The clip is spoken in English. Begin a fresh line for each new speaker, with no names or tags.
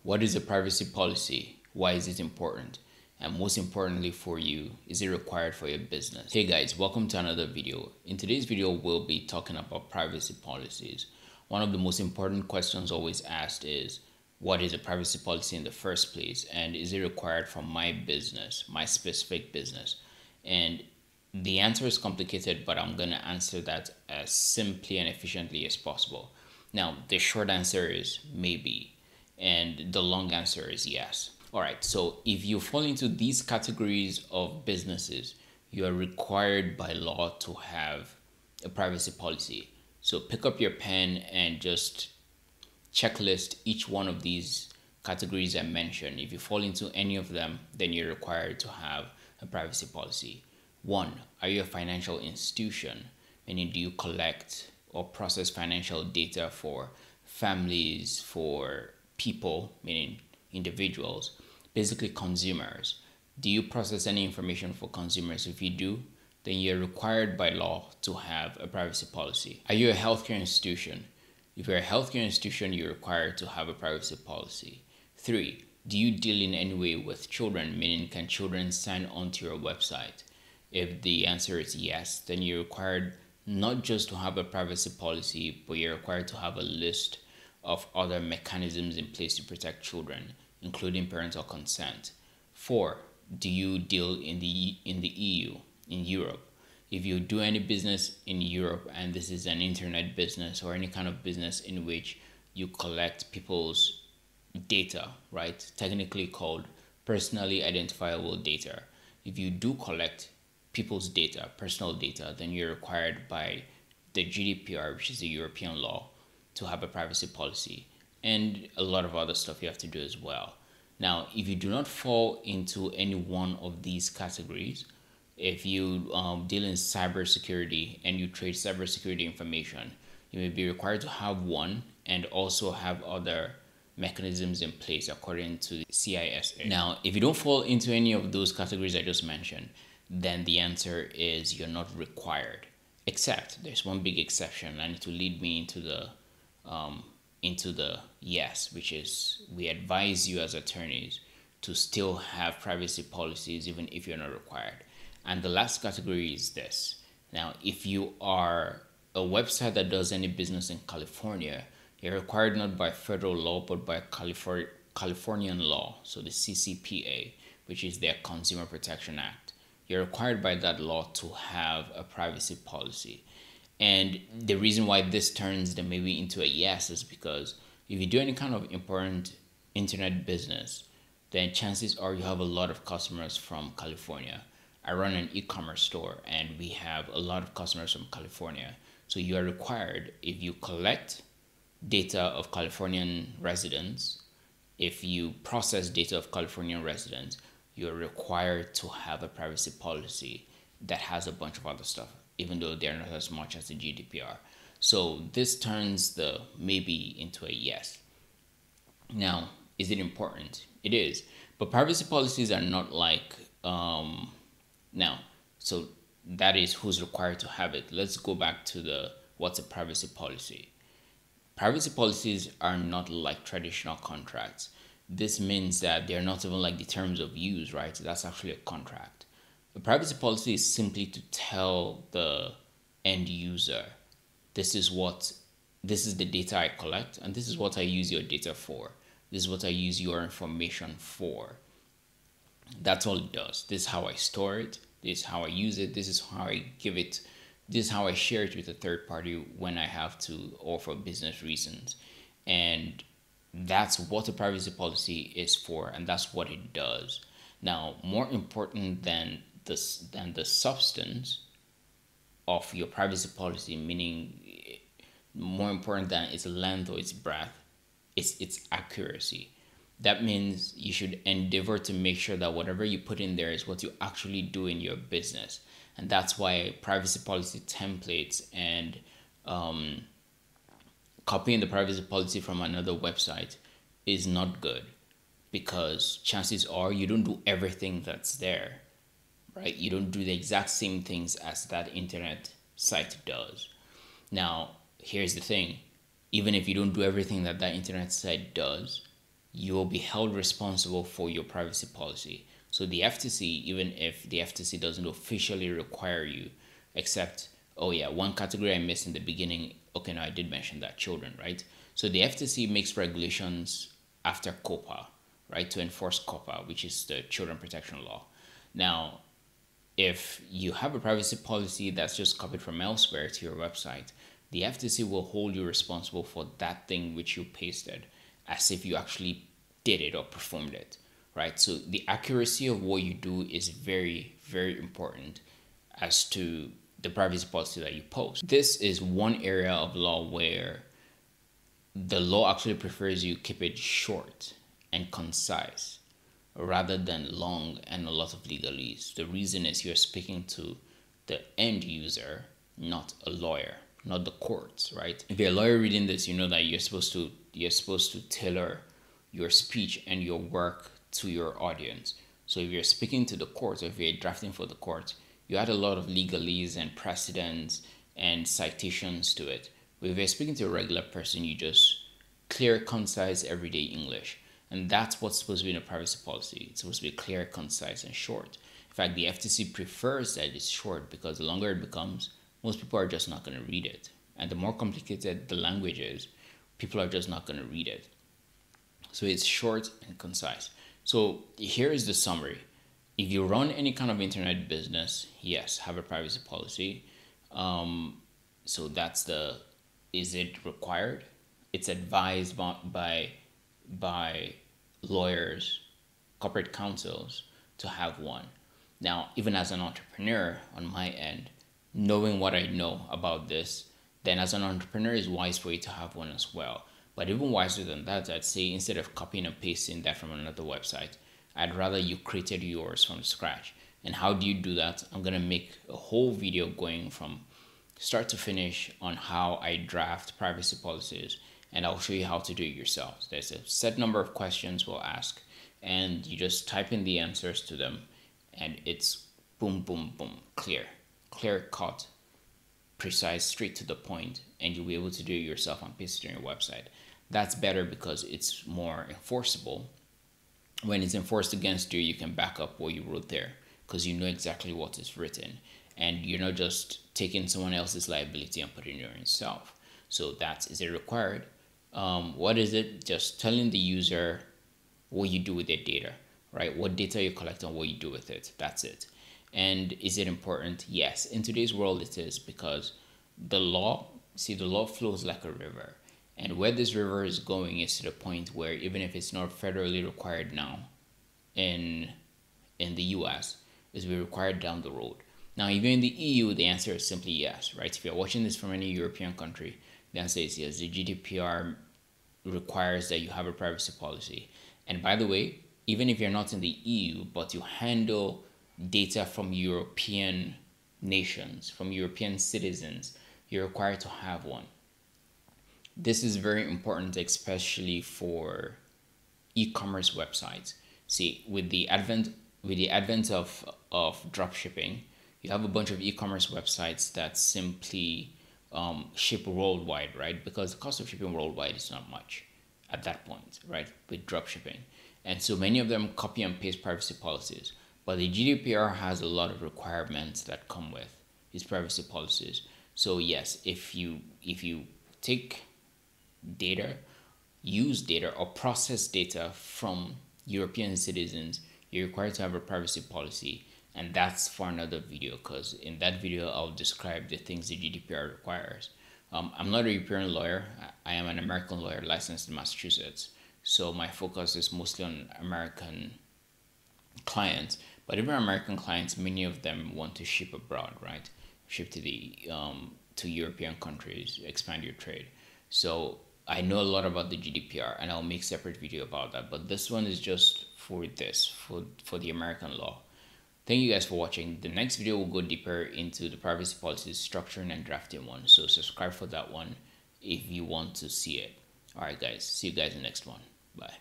What is a privacy policy? Why is it important? And most importantly for you, is it required for your business? Hey guys, welcome to another video. In today's video, we'll be talking about privacy policies. One of the most important questions always asked is, what is a privacy policy in the first place? And is it required for my business, my specific business? And the answer is complicated, but I'm going to answer that as simply and efficiently as possible. Now, the short answer is maybe, and the long answer is yes. All right, so if you fall into these categories of businesses, you are required by law to have a privacy policy. So pick up your pen and just checklist each one of these categories I mentioned. If you fall into any of them, then you're required to have a privacy policy. One, are you a financial institution? Meaning, do you collect or process financial data for families, for people, meaning individuals, basically consumers? Do you process any information for consumers? If you do, then you're required by law to have a privacy policy. Are you a healthcare institution? If you're a healthcare institution, you're required to have a privacy policy. Three, do you deal in any way with children? Meaning, can children sign onto your website? If the answer is yes, then you're required not just to have a privacy policy, but you're required to have a list of other mechanisms in place to protect children, including parental consent. Four, do you deal in the EU, in Europe? If you do any business in Europe and this is an internet business or any kind of business in which you collect people's data, right? Technically called personally identifiable data. If you do collect people's data, personal data, then you're required by the GDPR, which is the European law, to have a privacy policy, and a lot of other stuff you have to do as well. Now, if you do not fall into any one of these categories, if you deal in cybersecurity and you trade cybersecurity information, you may be required to have one and also have other mechanisms in place according to the CISA. Now, if you don't fall into any of those categories I just mentioned, then the answer is you're not required. Except there's one big exception, and it will lead me into the yes, which is we advise you as attorneys to still have privacy policies even if you're not required. And the last category is this. Now, if you are a website that does any business in California, you're required not by federal law, but by Californian law, so the CCPA, which is their Consumer Protection Act. You're required by that law to have a privacy policy. And the reason why this turns them maybe into a yes is because if you do any kind of important internet business, then chances are you have a lot of customers from California. I run an e-commerce store and we have a lot of customers from California. So you are required, if you collect data of Californian residents, if you process data of Californian residents, you're required to have a privacy policy that has a bunch of other stuff, even though they're not as much as the GDPR. So this turns the maybe into a yes. Now, is it important? It is. But privacy policies are not like now, so that is who's required to have it. Let's go back to the what's a privacy policy. Privacy policies are not like traditional contracts. This means that they're not even like the terms of use, right? So that's actually a contract. A privacy policy is simply to tell the end user, this is the data I collect, and this is what I use your data for. This is what I use your information for. That's all it does. This is how I store it. This is how I use it. This is how I give it. This is how I share it with a third party when I have to or for business reasons. And that's what a privacy policy is for, and that's what it does. Now, more important than the substance of your privacy policy, meaning more important than its length or its breadth, is its accuracy. That means you should endeavor to make sure that whatever you put in there is what you actually do in your business. And that's why privacy policy templates and copying the privacy policy from another website is not good, because chances are you don't do everything that's there, right? You don't do the exact same things as that internet site does. Now, here's the thing. Even if you don't do everything that internet site does, you will be held responsible for your privacy policy. So the FTC, even if the FTC doesn't officially require you, except, oh yeah, one category I missed in the beginning. Okay, no, I did mention that, children, right? So the FTC makes regulations after COPPA, right, to enforce COPPA, which is the Children Protection Law. Now, if you have a privacy policy that's just copied from elsewhere to your website, the FTC will hold you responsible for that thing which you pasted, as if you actually did it or performed it, right? So the accuracy of what you do is very, very important as to the privacy policy that you post. This is one area of law where the law actually prefers you keep it short and concise rather than long and a lot of legalese. The reason is you're speaking to the end user, not a lawyer, not the courts, right? If you're a lawyer reading this, you know that you're supposed to tailor your speech and your work to your audience. So if you're speaking to the courts, or if you're drafting for the courts, you add a lot of legalese and precedents and citations to it. But if you're speaking to a regular person, you just clear, concise, everyday English. And that's what's supposed to be in a privacy policy. It's supposed to be clear, concise, and short. In fact, the FTC prefers that it's short because the longer it becomes, most people are just not going to read it. And the more complicated the language is, people are just not going to read it. So it's short and concise. So here is the summary. If you run any kind of internet business, yes, have a privacy policy. So that's the, is it required? It's advised by lawyers, corporate counsels to have one. Now, even as an entrepreneur on my end, knowing what I know about this, then as an entrepreneur, it's wise for you to have one as well. But even wiser than that, I'd say instead of copying and pasting that from another website, I'd rather you created yours from scratch. And how do you do that? I'm going to make a whole video going from start to finish on how I draft privacy policies, and I'll show you how to do it yourselves. There's a set number of questions we'll ask, and you just type in the answers to them, and it's boom, boom, boom, clear cut, precise, straight to the point, and you'll be able to do it yourself and paste it on your website. That's better because it's more enforceable. When it's enforced against you, you can back up what you wrote there because you know exactly what is written, and you're not just taking someone else's liability and putting it on yourself. So that is it required. What is it? Just telling the user what you do with their data, right? What data you collect and what you do with it. That's it. And is it important? Yes. In today's world, it is, because the law flows like a river. And where this river is going is to the point where even if it's not federally required now in the US, it will be required down the road. Now, even in the EU, the answer is simply yes, right? If you're watching this from any European country, the answer is yes. The GDPR requires that you have a privacy policy. And by the way, even if you're not in the EU, but you handle data from European nations, from European citizens, you're required to have one. This is very important, especially for e-commerce websites. See, with the advent of drop shipping, you have a bunch of e-commerce websites that simply ship worldwide, right? Because the cost of shipping worldwide is not much at that point, right? With drop shipping. And so many of them copy and paste privacy policies. But the GDPR has a lot of requirements that come with its privacy policies. So yes, if you take data, use data, or process data from European citizens, you're required to have a privacy policy. And that's for another video, because in that video, I'll describe the things the GDPR requires. I'm not a European lawyer. I am an American lawyer licensed in Massachusetts. So my focus is mostly on American clients. But even American clients, many of them want to ship abroad, right? Ship to the to European countries, expand your trade. So I know a lot about the GDPR, and I'll make a separate video about that. But this one is just for the American law. Thank you guys for watching. The next video will go deeper into the privacy policies, structuring and drafting one. So subscribe for that one if you want to see it. All right, guys. See you guys in the next one. Bye.